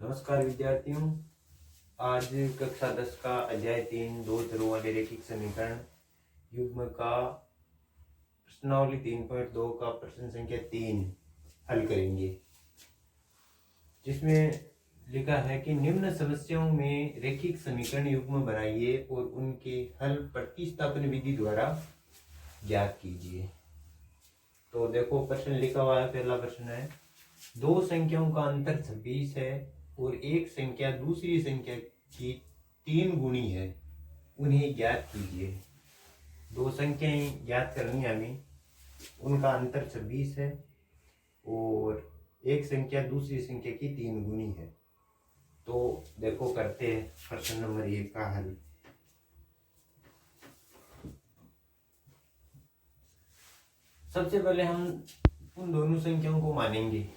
नमस्कार विद्यार्थियों। आज कक्षा 10 का अध्याय 3 दो चरों वाले रैखिक समीकरण युग्म का प्रश्नावली 3.2 का प्रश्न संख्या 3 हल करेंगे, जिसमें लिखा है कि निम्न समस्याओं में रैखिक समीकरण युग्म बनाइए और उनके हल प्रतिस्थापन विधि द्वारा ज्ञात कीजिए। तो देखो प्रश्न लिखा हुआ है। पहला प्रश्न है, दो संख्याओं का अंतर 26 है और एक संख्या दूसरी संख्या की 3 गुणी है, उन्हें ज्ञात कीजिए। दो संख्याएं ज्ञात करनी है हमें, उनका अंतर 26 है और एक संख्या दूसरी संख्या की 3 गुणी है। तो देखो करते हैं प्रश्न नंबर 1 का हल। सबसे पहले हम उन दोनों संख्याओं को मानेंगे।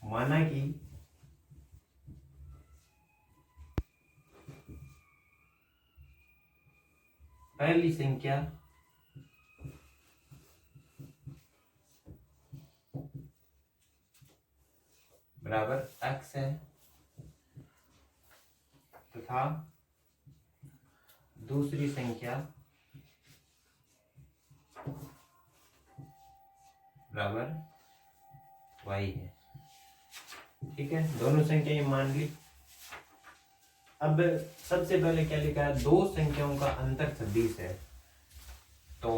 माना कि पहली संख्या बराबर x है तथा दूसरी संख्या बराबर y है। ठीक है, दोनों संख्याएं मान ली। अब सबसे पहले क्या लिखा है, दो संख्याओं का अंतर 26 है, तो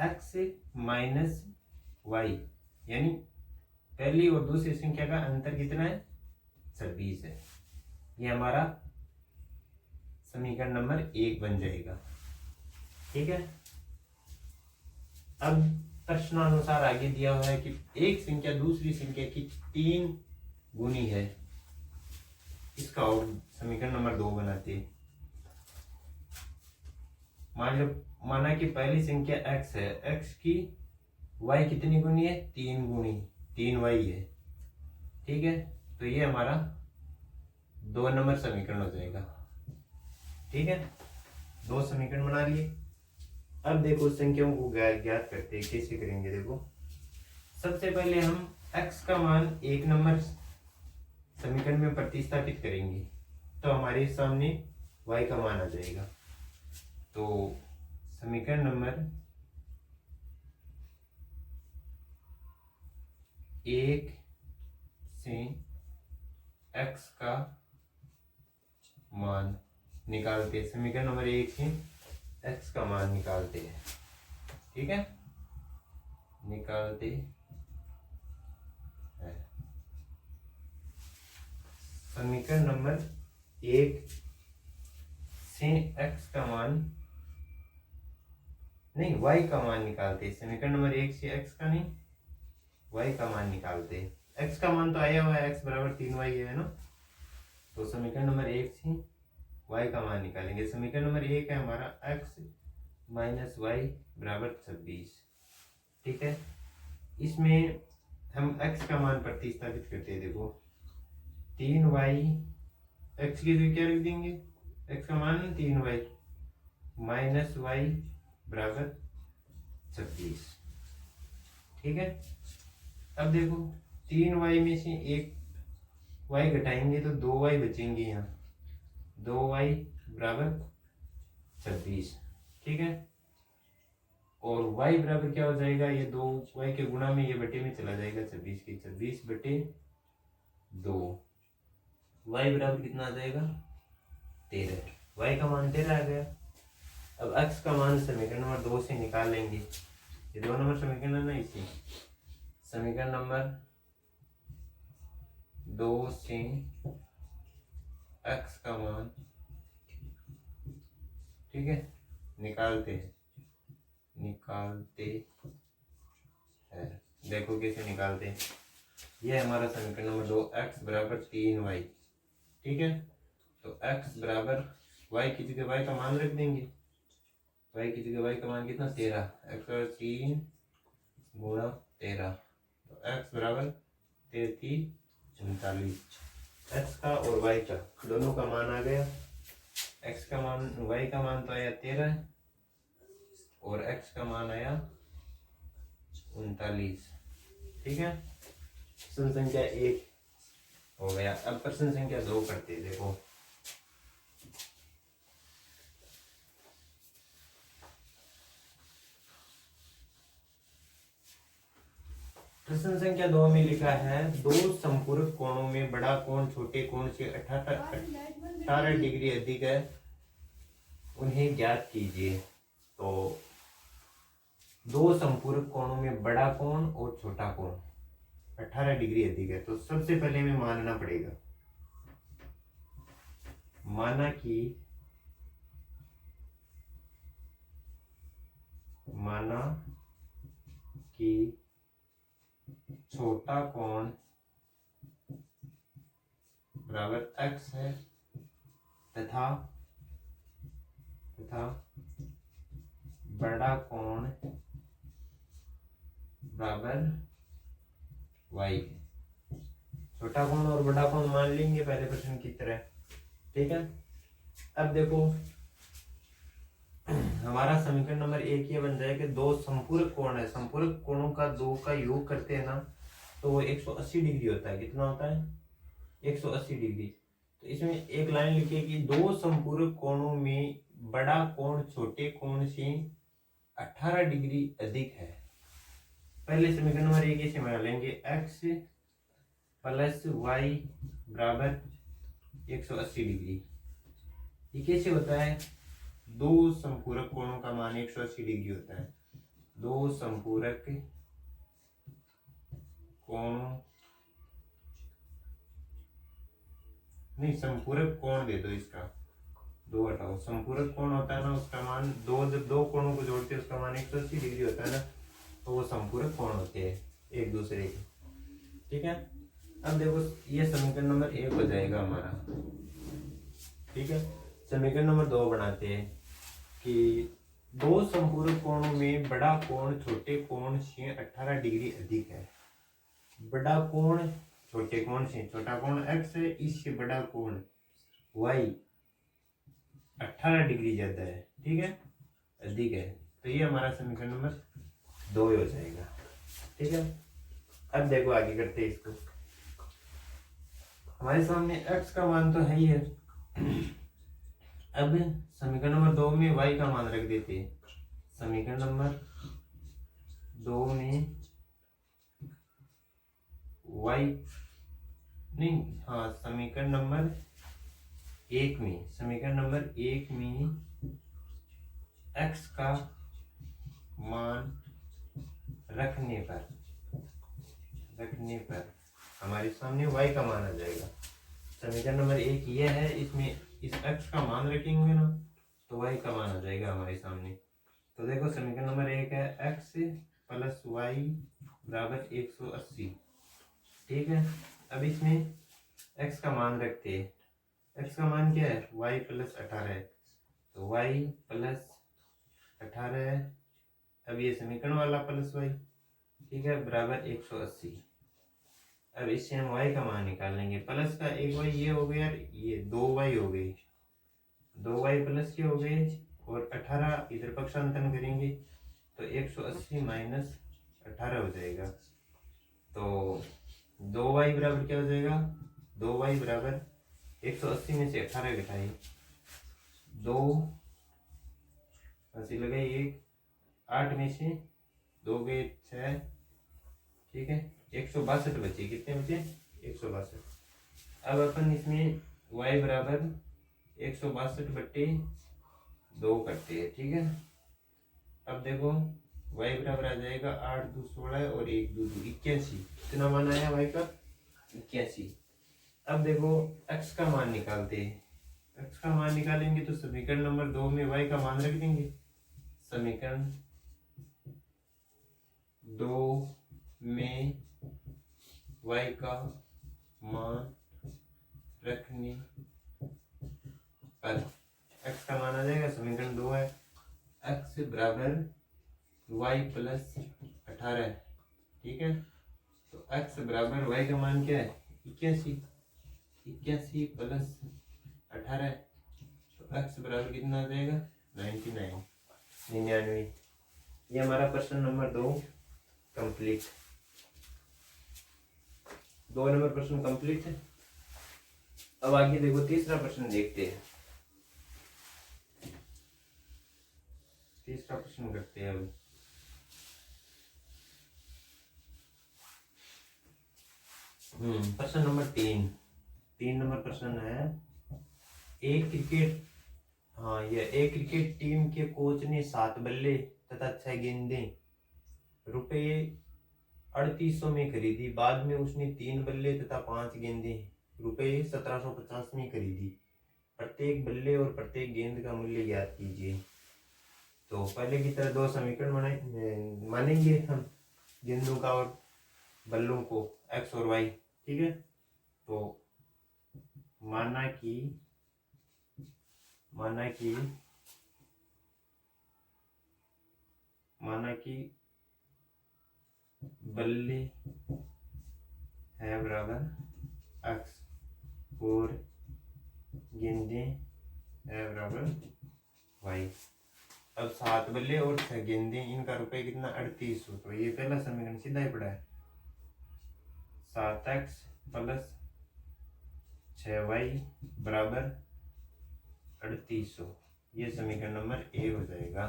x माइनस वाई यानी पहली और दूसरी संख्या का अंतर कितना है, 26 है। ये हमारा समीकरण नंबर 1 बन जाएगा। ठीक है, अब प्रश्नानुसार आगे दिया हुआ है कि एक संख्या दूसरी संख्या की 3 गुनी है। इसका और समीकरण नंबर 2 बनाते हैं। माना कि पहली संख्या x है, x की y कितनी गुनी है, 3 गुनी, 3y है। ठीक है, तो ये हमारा 2 नंबर समीकरण हो जाएगा। ठीक है, 2 समीकरण बना लिए। अब देखो संख्याओं को ज्ञात करते हैं, कैसे करेंगे। देखो सबसे पहले हम x का मान 1 नंबर समीकरण में प्रतिस्थापित करेंगे, तो हमारे सामने y का मान आ जाएगा। तो समीकरण नंबर 1 से x का मान निकालते हैं। समीकरण नंबर 1 से x का मान निकालते हैं। ठीक है, निकालते हैं। समीकरण नंबर 1 से x का मान नहीं, y का मान निकालते हैं। समीकरण नंबर 1 से x का नहीं, y का मान निकालते हैं। x का मान तो आया हुआ है, x बराबर 3y है ना। तो समीकरण नंबर 1 से y का मान निकालेंगे। समीकरण नंबर 1 है हमारा x माइनस वाई बराबर 26। ठीक है, इसमें हम x का मान प्रतिस्थापित करते हैं। देखो 3y, x की जगह क्या रख देंगे, x का मान 3y माइनस वाई बराबर 26। ठीक है, अब देखो 3y में से एक y घटाएंगे तो 2y बचेंगे। यहाँ 2y बराबर 26। ठीक है, और y बराबर क्या हो जाएगा, ये 2y के गुणा में ये बटे में चला जाएगा, 26 की 26 बटे 2। y बराबर कितना आ जाएगा, 13। y का मान 13 आ गया। अब x का मान समीकरण नंबर 2 से निकाल लेंगे। ये 2 नंबर समीकरण है ना, इसी समीकरण नंबर 2 से x का मान, ठीक है, निकालते हैं। देखो कैसे निकालते हैं। ये हमारा समीकरण नंबर 2, x बराबर 3y। ठीक है, तो x बराबर y की जगह y का मान रख देंगे। y की जगह y का मान कितना, 13। x बराबर 3 गुणा 13, तो x बराबर 33 39। x का और y का दोनों का मान आ गया। x का मान, y का मान तो आया 13 और x का मान आया 39। ठीक है, प्रश्न संख्या 1 हो गया। अब प्रश्न संख्या 2 करते हैं। देखो प्रश्न संख्या 2 में लिखा है दो संपूरक कोणों में बड़ा कोण छोटे कोण से 18 डिग्री अधिक है, उन्हें ज्ञात कीजिए। तो दो संपूरक कोणों में बड़ा कोण और छोटा कोण 18 डिग्री अधिक है, तो सबसे पहले हमें मानना पड़ेगा, माना कि छोटा कोण बराबर x है तथा बड़ा कोण बराबर y है। छोटा कोण और बड़ा कोण मान लेंगे पहले प्रश्न की तरह, ठीक है। अब देखो हमारा समीकरण नंबर 1 ये बन जाएगा, दो संपूरक कोण है, संपूरक कोणों का दो का योग करते हैं ना तो वो 180 डिग्री होता है। कितना होता है? 180 डिग्री। तो इसमें एक लाइन लिखिए कि दो संपूरक कोणों में बड़ा कोण छोटे कोण से 18 डिग्री अधिक है। पहले समीकरण नंबर 1 इसे बना लेंगे, x प्लस y बराबर 180 डिग्री। ये कैसे होता है? दो संपूरक कोणों का मान 180 डिग्री होता है। दो संपूरक कोणों, नहीं संपूरक कोण दे दो, इसका दो हटाओ। संपूरक कोण होता है ना उसका मान दो, जब दो कोणों को जोड़ते हैं उसका मान 180 डिग्री होता है ना, तो वो संपूरक कोण होते हैं एक दूसरे के, ठीक है। अब देखो ये समीकरण नंबर 1 हो जाएगा हमारा, ठीक है। समीकरण नंबर 2 बनाते हैं कि दो संपूरक कोणों में बड़ा कोण छोटे कोण से 18 डिग्री अधिक है। बड़ा कोण छोटे कोण से, छोटा कोण x है, इससे बड़ा कोण y 18 डिग्री ज्यादा है, ठीक है, अधिक है। तो ये हमारा समीकरण नंबर 2 हो जाएगा, ठीक है। अब देखो आगे करते हैं इसको। हमारे सामने x का मान तो है ही है। अब समीकरण नंबर 2 में y का मान रख देते हैं। समीकरण नंबर 2 में y नहीं, हाँ समीकरण नंबर 1 में, समीकरण नंबर 1 में x का मान रखने पर हमारे सामने y का मान आ जाएगा। समीकरण नंबर 1 ये है, इसमें इस x का मान रखेंगे ना तो y का मान आ जाएगा हमारे सामने। तो देखो समीकरण नंबर 1 है x प्लस y बराबर 180, ठीक है। अब इसमें x का मान रखते हैं, x का मान क्या है? y प्लस 18 है, तो y प्लस 18 है। अब ये समीकरण वाला प्लस y, ठीक है, बराबर 180। अब इससे हम y का मान निकाल लेंगे। प्लस का एक y ये हो गया, ये 2y हो गई, 2y प्लस के हो गए और 18 इधर पक्षांतरण करेंगे तो 180 माइनस 18 हो जाएगा। तो 2y बराबर क्या हो जाएगा? 2y बराबर 180 में से 18 घटाइए, 2 80 लगाइए, 1 8 में से 2 गए 6, ठीक है, 162 बचे। कितने बचे? 162। अब अपन इसमें y बराबर 162/2 करते हैं, ठीक है। अब देखो y बराबर आ जाएगा 8 2 16 और 1 2 2 81। कितना मान आया y का? 81। अब देखो x का मान निकालते हैं। x का मान निकालेंगे तो समीकरण नंबर 2 में y का मान रख देंगे। समीकरण 2 में y का मान रखने पर x का मान आ जाएगा, समीकरण 2 है x बराबर y प्लस 18, ठीक है। तो x बराबर y का मान क्या है? 81 प्लस 18, तो x बराबर कितना आ जाएगा? 99। ये हमारा प्रश्न नंबर 2 कंप्लीट। 2 नंबर प्रश्न कंप्लीट है। अब आगे देखो तीसरा प्रश्न देखते हैं। तीसरा प्रश्न करते हैं अब। प्रश्न नंबर 3 नंबर प्रश्न है। एक क्रिकेट एक क्रिकेट टीम के कोच ने 7 बल्ले तथा 6 गेंदें रुपए 3800 में खरीदी। बाद में उसने 3 बल्ले तथा 5 गेंदें रुपए 1750 में खरीदी। प्रत्येक बल्ले और प्रत्येक गेंद का मूल्य ज्ञात कीजिए। तो पहले की तरह दो समीकरण मानेंगे हम, गेंदों का और बल्लों को, एक्स और वाई। ठीक है, तो माना कि बल्ले है बराबर एक्स और गेंदें है बराबर वाई। अब 7 बल्ले और 6 गेंदें, इनका रुपए कितना 3800। तो ये पहला समीकरण सीधा ही पड़ा है, 7x प्लस 6y बराबर 3800। ये समीकरण नंबर ए हो जाएगा।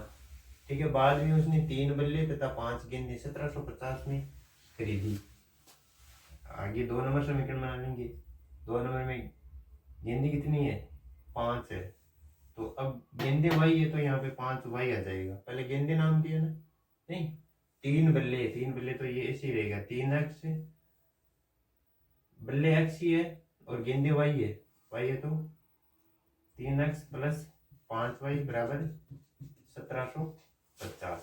ठीक है, बाद में उसने 3 बल्ले तथा 5 गेंदें 1750 में खरीदी। आगे 2 नंबर समीकरण बना लेंगे। 2 नंबर में गेंदें कितनी है, 5 है। तो अब गेंदे वाई है तो यहाँ पे 5 वाई आ जाएगा। पहले गेंदे नाम दिया ना, नहीं 3 बल्ले तो ये ऐसे ही रहेगा, 3x बल्ले x ही है और गेंदे वाई है तो 3x प्लस 5y बराबर 1750।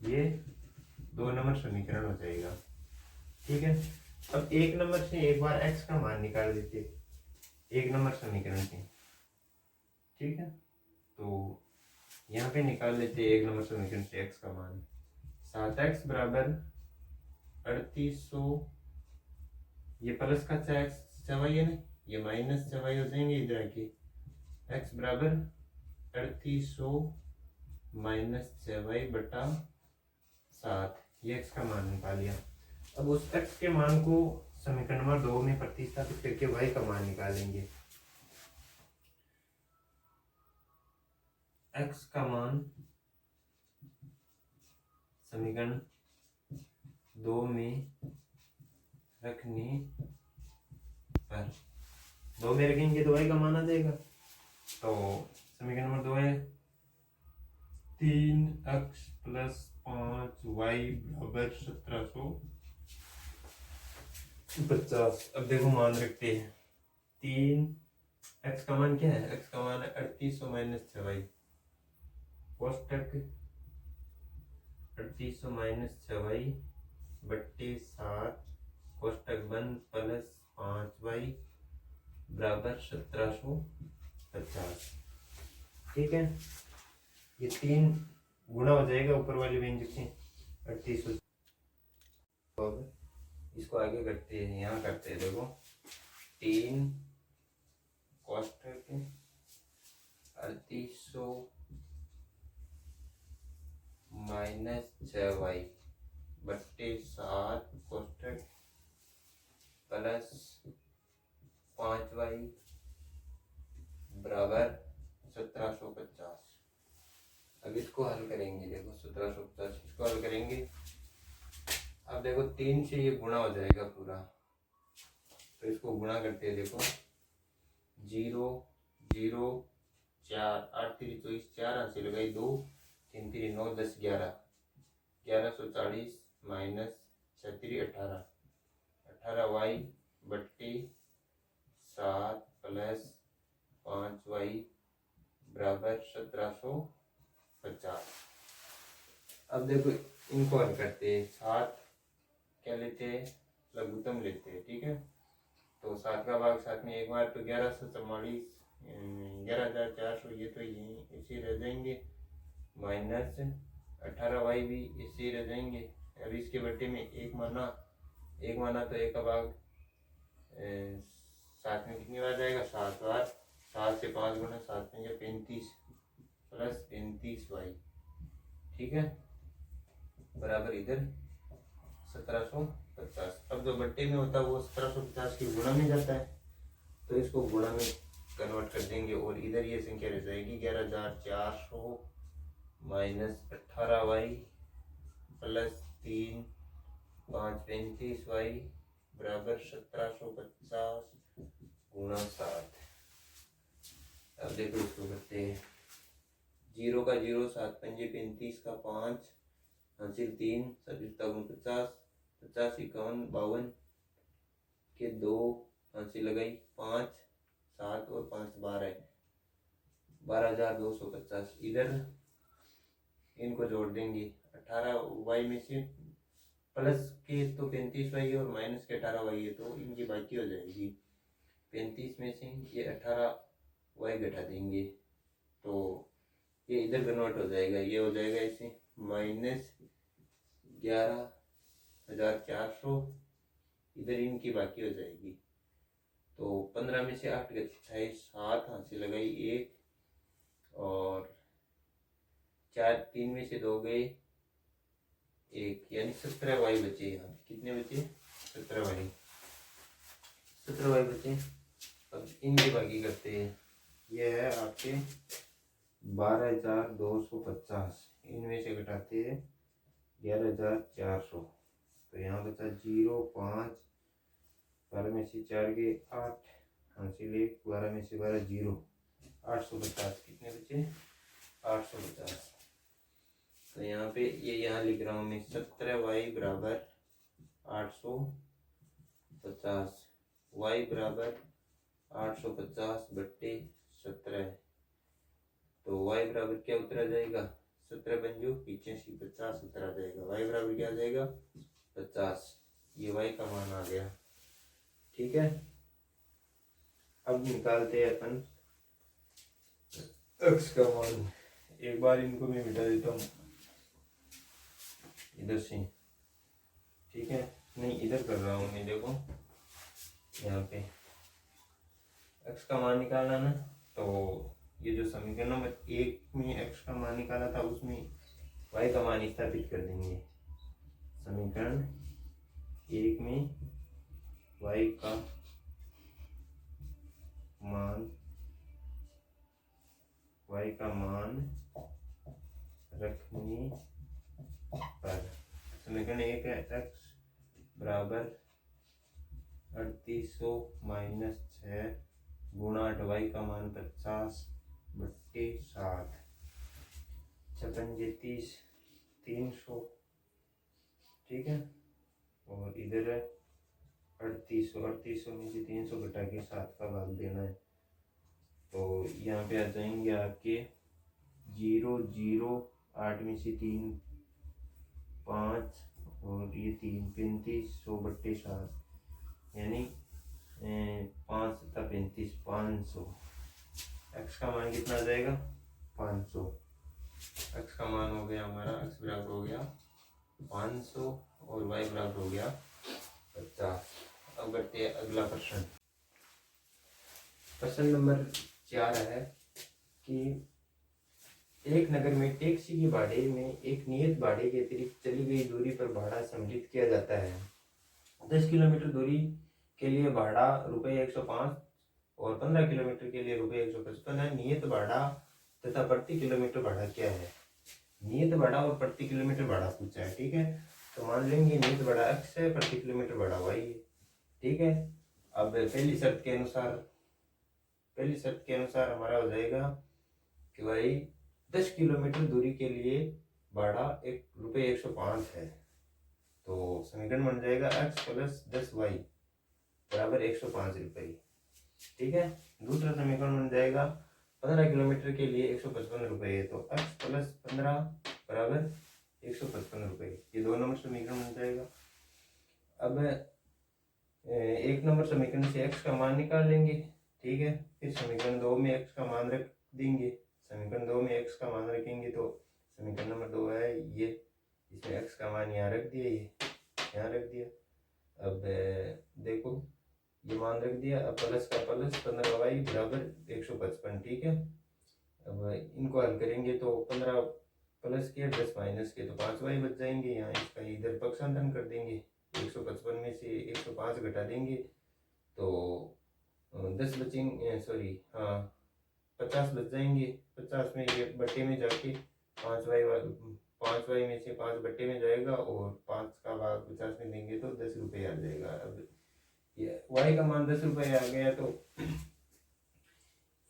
ये 2 नंबर समीकरण हो जाएगा। ठीक है, अब 1 नंबर से एक बार x का मान निकाल देते 1 नंबर समीकरण से। ठीक है, तो यहाँ पे निकाल लेते 1 नंबर समीकरण से x का मान। 7x बराबर 3800, ये प्लस का 6y है ना, ये माइनस 6y हो जाएंगे इधर आके। x बराबर 3800 माइनस 6y बटा 7, ये x का मान निकाल लिया। अब उस x के मान को समीकरण नंबर 2 में प्रतिस्थापित करके y का मान निकालेंगे। x का मान समीकरण 2 में रखने पर, 2 में रखेंगे तो y का मान आ जाएगा। तो समीकरण नंबर 2 है 3x प्लस 5y बराबर 1750। अब देखो मान रखते हैं, 3x का मान क्या है, x का मान है 3800 माइनस 6y, कोष्टक 3800 माइनस 6y बट्टे 7 कोष्टक बंद प्लस 5y बराबर 1750। ठीक है, ये 3 गुणा हो जाएगा ऊपर वाले व्यंजक से 3800। इसको आगे करते हैं, यहाँ करते हैं। देखो 3 कोष्टक 3800 माइनस 6y बट्टे 7 कोष्टक प्लस 5y बराबर 1750। अब इसको हल करेंगे। देखो 1750 इसको हल करेंगे। अब देखो 3 से ये गुणा हो जाएगा पूरा, तो इसको गुणा करते हैं। देखो 0 0 4 8 3 24, 4 हाथ से लगाई 2 3 3 9 10 11 1140 माइनस 6 3 18 18y बट्टे 7 प्लस 5y बराबर 1750। अब देखो इनको हल करते हैं। 7 क्या लेते हैं, लघुत्तम लेते हैं। ठीक है, तो 7 का भाग 7 में एक बार, तो 1144 11400, ये तो यही इसी रह जाएंगे, माइनस 18y भी इसी रह जाएंगे। अब इसके बट्टे में एक माना तो एक का भाग 7 में कितनी बार जाएगा, 7 बार। 7 से 5 गुना 7 में 35 प्लस 35y। ठीक है, बराबर इधर 1750। अब जो बट्टे में होता है वो 1750 की गुणा में जाता है, तो तो इसको गुणा में कन्वर्ट कर देंगे और इधर ये संख्या रह जाएगी 11,400 माइनस 18y प्लस 3 5 35y बराबर 1750 गुणा 7। अब देखो इसको करते हैं, 0 का 0, 7 पंजे 35 का 5 हासिल 3 7 50 50 51 52 के 2 हासिल लगाई 5 7 और 5 12 12,250। इधर इनको जोड़ देंगे, 18y में से प्लस के तो 35y और माइनस के 18y है तो इनकी बाकी हो जाएगी। 35 में से ये 18y घटा देंगे तो ये इधर कन्वर्ट हो जाएगा, ये हो जाएगा इसे माइनस 11,400, इधर इनकी बाकी हो जाएगी। तो 15 में से 8 गए 28, 7 हासिल लगाई 1 और 4 3 में से 2 गए 1, यानी 17y बचे। यहाँ कितने बचे? 17y बचे। अब इनकी बाकी करते हैं, ये है आपके 12,250, इनमें से घटाते हैं 11,400 तो यहाँ बचा 0 5 12 में से 4 गए 8 हासिल 1 12 में से 12 0 850। कितने बचे? 850। तो यहाँ पे ये यहाँ लिख रहा हूँ मैं 17y बराबर 850, y बराबर 850 बट्टे 17, तो y बराबर क्या उत्तर आ जाएगा? 17 पंजो 85 50 उत्तर आ जाएगा। y बराबर क्या आ जाएगा? 50। ये y का मान आ गया। ठीक है, अब निकालते हैं अपन x का मान। एक बार इनको मैं मिटा देता हूँ इधर से, ठीक है, नहीं इधर कर रहा हूँ मैं। देखो यहाँ पे x का मान निकालना ना, तो ये जो समीकरण नंबर 1 में x का मान निकाला था उसमें y का मान स्थापित कर देंगे। समीकरण 1 में y का मान रखने पर समीकरण 1 है x बराबर 3800 माइनस 6 गुणा 8y का मान 50 बट्टे 7 56 30 300, ठीक है, और इधर है 3800 में से 300 घटा के 7 का भाग देना है। तो यहाँ पे आ जाएंगे आपके 0 0 8 में से 3 5 और ये 3 3500 बट्टे 7 यानी 5 तथा 35 500। x का मान कितना आ जाएगा? 500। x का मान हो गया हमारा, x बराबर हो गया 500 और y बराबर हो गया 50। अब करते हैं अगला प्रश्न। प्रश्न नंबर 4 है कि एक नगर में टैक्सी के भाड़े में एक नियत भाड़े के अतिरिक्त चली गई दूरी पर भाड़ा सम्मिलित किया जाता है। 10 किलोमीटर दूरी के लिए भाड़ा ₹105 और 15 किलोमीटर के लिए ₹155 है। नियत भाड़ा तथा प्रति किलोमीटर भाड़ा क्या है? नियत भाड़ा और प्रति किलोमीटर भाड़ा पूछा है, ठीक है। तो मान लेंगे नियत भाड़ा x है, प्रति किलोमीटर भाड़ा y है, ठीक है। अब पहली शर्त के अनुसार हमारा हो जाएगा कि भाई 10 किलोमीटर दूरी के लिए भाड़ा ₹105 है, तो समीकरण बन जाएगा x प्लस 10y बराबर ₹105, ठीक है। दूसरा समीकरण बन जाएगा 15 किलोमीटर के लिए ₹155 है, तो x प्लस 15 बराबर ₹155, ये 2 नंबर समीकरण बन जाएगा। अब 1 नंबर समीकरण से x का मान निकाल लेंगे, ठीक है। फिर समीकरण 2 में x का मान रख देंगे। समीकरण 2 में x का मान रखेंगे तो समीकरण नंबर 2 है ये, इसमें x का मान यहाँ रख दिया, ये यहाँ रख दिया। अब देखो ये मान रख दिया, अब प्लस का प्लस 15y बराबर 155, ठीक है। अब इनको हल करेंगे तो 15 प्लस के 10 माइनस के तो 5y बच जाएंगे। यहाँ इसका इधर पक्षांतरण कर देंगे, 155 में से 105 घटा देंगे तो 10 बचेंगे, सॉरी हाँ 50 बच जाएंगे। 50 में ये बट्टे में जाके 5 वाई में से 5 बट्टे में जाएगा और 5 का भाग 50 में देंगे तो 10 रुपये आ जाएगा। अब ये वाई का मान 10 रुपये आ गया तो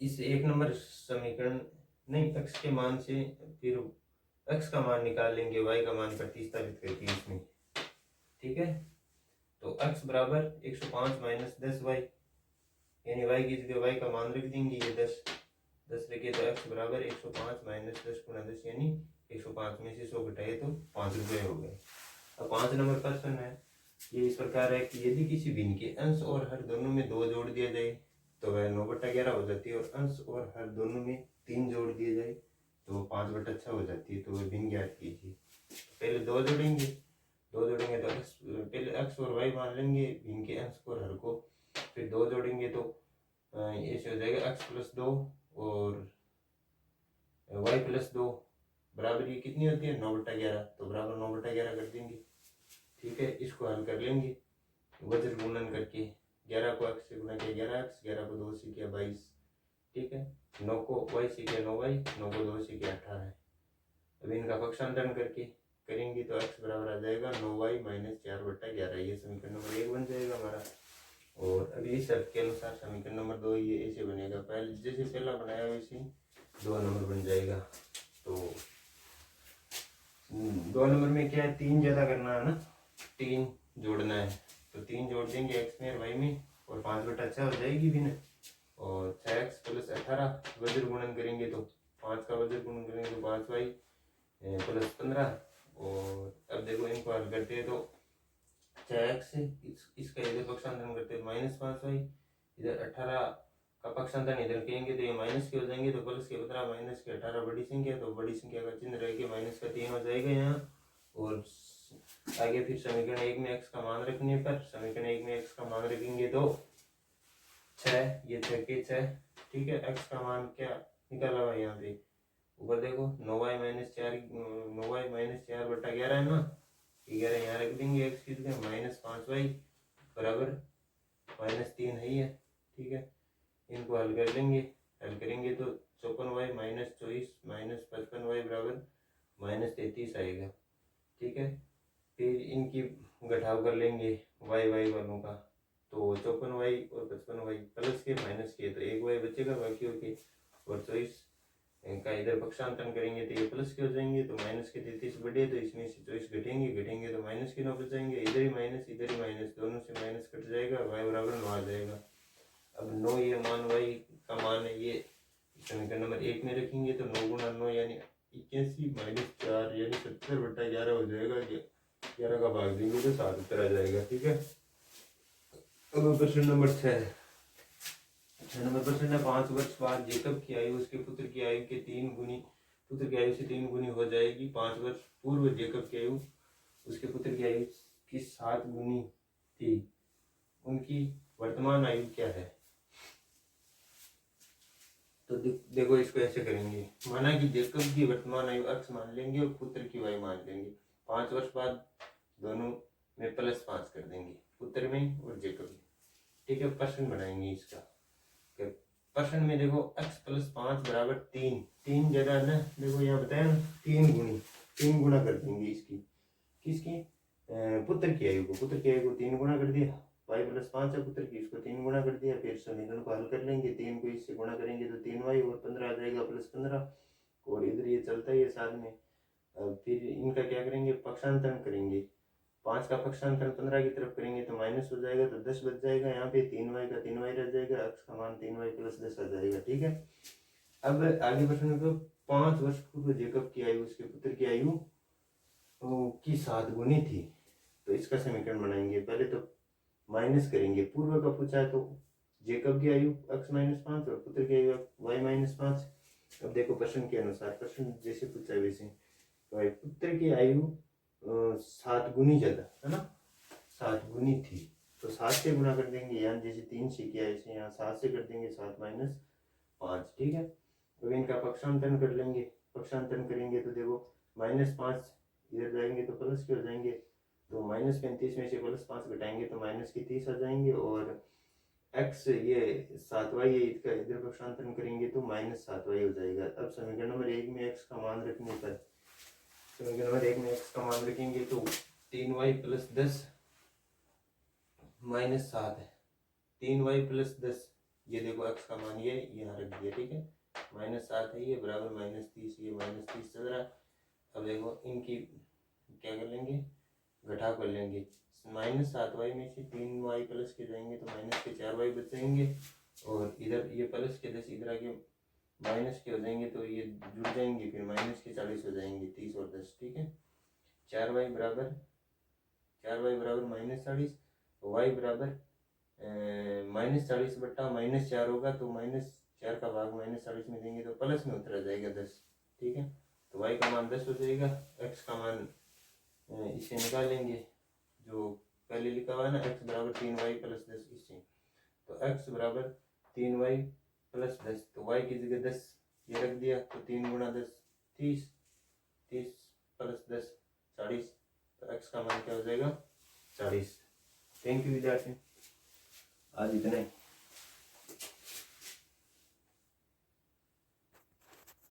इस 1 नंबर समीकरण नहीं x के मान से फिर x का मान निकाल लेंगे, y का मान प्रतिस्थापित करके इसमें, ठीक है। तो x बराबर 105 माइनस 10y, यानी y की जगह y का मान रख देंगे, ये 10 रखे तो x बराबर 105 माइनस 10 गुणा 10 यानी 105 में से 100 घटाए तो 5 रुपये हो गए। अब 5 नंबर प्रश्न है, ये इस प्रकार है कि यदि किसी भिन्न के अंश और हर दोनों में 2 जोड़ दिया जाए तो वह 9/11 हो जाती है, और अंश और हर दोनों में 3 जोड़ दिए जाए तो 5/6 हो जाती है। तो वह भिन्न ज्ञात कीजिए। पहले 2 जोड़ेंगे तो पहले x और y मान लेंगे भिन्न के अंश को और हर को, फिर 2 जोड़ेंगे तो ऐसे हो जाएगा x प्लस 2 और y प्लस 2 बराबर ये कितनी होती है 9/11, तो बराबर 9/11 कर देंगे, ठीक है। इसको हल कर लेंगे वज्र गुणन करके, 11 को x से गुणा किया 11x, 11 को 2 से किया 22, ठीक है। 9 को y से किया 9y, 9 को 2 से किया 18। अब इनका पक्षांतरण करके करेंगे तो x बराबर आ जाएगा 9y माइनस 4/11, ये समीकरण नंबर 1 बन जाएगा हमारा। और अभी इस शर्त के अनुसार समीकरण नंबर 2 ये ऐसे बनेगा, पहले जैसे पहला बनाया वैसे 2 नंबर बन जाएगा। तो 2 नंबर में क्या है, 3 ज्यादा करना है ना, 3 जोड़ना है, तो 3 जोड़ देंगे x में और y में और 5/6 हो जाएगी भी ना, और 6x प्लस 18 वज्र गुणन करेंगे तो 5 का वज्र गुणन करेंगे तो 5y प्लस 15। और अब देखो इनको हल करते हैं तो 6x इसका इधर पक्षांतरण करते हैं माइनस 5y, इधर 18 का पक्षांतरण इधर करेंगे तो ये माइनस के हो जाएंगे, तो प्लस के 15 माइनस के 18 बड़ी संख्या, तो बड़ी संख्या का चिन्ह रह के माइनस का 3 हो जाएगा यहाँ। और आगे फिर समीकरण 1 में x का मान रखने पर समीकरण 1 में x का मान रखेंगे तो 6, ये 6 के 6, ठीक है। x का मान क्या निकाला हुआ यहाँ पे ऊपर देखो 9y माइनस 4/11 है ना, 11 यहाँ रख देंगे x की जगह, माइनस 5y बराबर -3 है ये, ठीक है। इनको हल कर लेंगे, हल करेंगे तो 54y माइनस 24 माइनस 55y बराबर -33 आएगा, ठीक है। फिर इनकी घटाव कर लेंगे y वालों का, तो 54y और 55y प्लस के माइनस के तो 1y बचेगा बाकी के, और 24 का इधर पक्षांतरण करेंगे तो ये प्लस के हो जाएंगे, तो माइनस के 33 बढ़े तो इसमें से 24 घटेंगे तो माइनस के 9 बच जाएंगे, इधर ही माइनस दोनों से माइनस कट जाएगा, y बराबर 9 आ जाएगा। अब 9 ये मान y का मान है, ये समीकरण नंबर 1 में रखेंगे तो 9 गुणा 9 यानी 81 माइनस 4 यानी 70/11 हो जाएगा, 11 का भाग देंगे तो 7 उत्तर आ जाएगा, ठीक है। अब प्रश्न नंबर 6 नंबर प्रश्न है, 5 वर्ष बाद जेकब की आयु उसके पुत्र की आयु से 3 गुनी हो जाएगी। 5 वर्ष पूर्व जेकब की आयु उसके पुत्र की आयु की 7 गुनी थी, उनकी वर्तमान आयु क्या है। तो देखो इसको ऐसे करेंगे, माना कि जेकब की वर्तमान आयु x मान लेंगे और पुत्र की y मान लेंगे। 5 वर्ष बाद दोनों में +5 कर देंगे, पुत्र में और जेकब में, ठीक है। प्रश्न बनाएंगे इसका, प्रश्न में देखो x प्लस 5 बराबर 3 ज्यादा है ना, देखो यहाँ बताया ना 3 गुना कर देंगे इसकी, किसकी पुत्र की आयु को 3 गुना कर दिया, y प्लस 5 है पुत्र की, इसको 3 गुना कर दिया। फिर समीकरण को हल कर लेंगे, 3 को इससे गुणा करेंगे तो 3y और 15 आ जाएगा प्लस 15, और इधर ये चलता ही है साथ में। फिर इनका क्या करेंगे, पक्षांतरण करेंगे, 5 का पक्षांतरण 15 की तरफ करेंगे तो माइनस हो जाएगा, तो 10 बच जाएगा, यहाँ पे 3y का 3y रह जाएगा, x का मान 3y प्लस 10 आ जाएगा, ठीक है। अब आगे प्रश्न को 5 वर्ष पूर्व जेकब की आयु उसके पुत्र की आयु की 7 गुनी थी, तो इसका समीकरण बनाएंगे। पहले तो माइनस करेंगे, पूर्व का पूछा है तो जेकब की आयु x - 5 और पुत्र की आयु y - 5। अब देखो प्रश्न के अनुसार, प्रश्न जैसे पूछा है वैसे, तो पुत्र की आयु 7 गुनी ज्यादा है ना, 7 गुनी थी, तो 7 से गुना कर देंगे, यहाँ जैसे 3 से किया ऐसे यहाँ 7 से कर देंगे, 7 - 5, ठीक है। तो इनका पक्षांतरण कर लेंगे, पक्षांतरण करेंगे तो देखो -5 इधर जाएंगे तो प्लस के हो जाएंगे, तो -35 में से +5 घटाएंगे तो -30 आ जाएंगे, और एक्स ये 7y है, इसका इधर पक्षांतरण करेंगे तो -7y हो जाएगा। अब समीकरण नंबर 1 में x का मान रखने पर, समीकरण नंबर 1 में x का मान रखेंगे तो 3y + 10 -7 है। 3y + 10, ये देखो x का मान ये यहाँ रख दिया, ठीक है। -7 है ये, बराबर -30, ये -30 चल रहा है। अब देखो इनकी क्या कर लेंगे, घटाव कर लेंगे। -7y में से 3y प्लस के जाएंगे तो माइनस के 4y बचेंगे, और इधर ये प्लस के 10 इधर आके माइनस के हो जाएंगे तो ये जुड़ जाएंगे, फिर -40 हो जाएंगे, 30 और 10, ठीक है। 4y बराबर -40, y बराबर -40 बट्टा -4 होगा, तो -4 का भाग -40 में देंगे तो प्लस में उतरा जाएगा 10, ठीक है। तो y का मान 10 हो जाएगा। x का मान इसे निकालेंगे, जो पहले लिखा हुआ है ना, x बराबर 3y + 10, इससे तो x बराबर 3y + 10, तो y की जगह 10 ये रख दिया, तो 3 × 10 30, 30 + 10 40, तो x का मान क्या हो जाएगा 40। थैंक यू विद्यार्थी, आज इतना ही।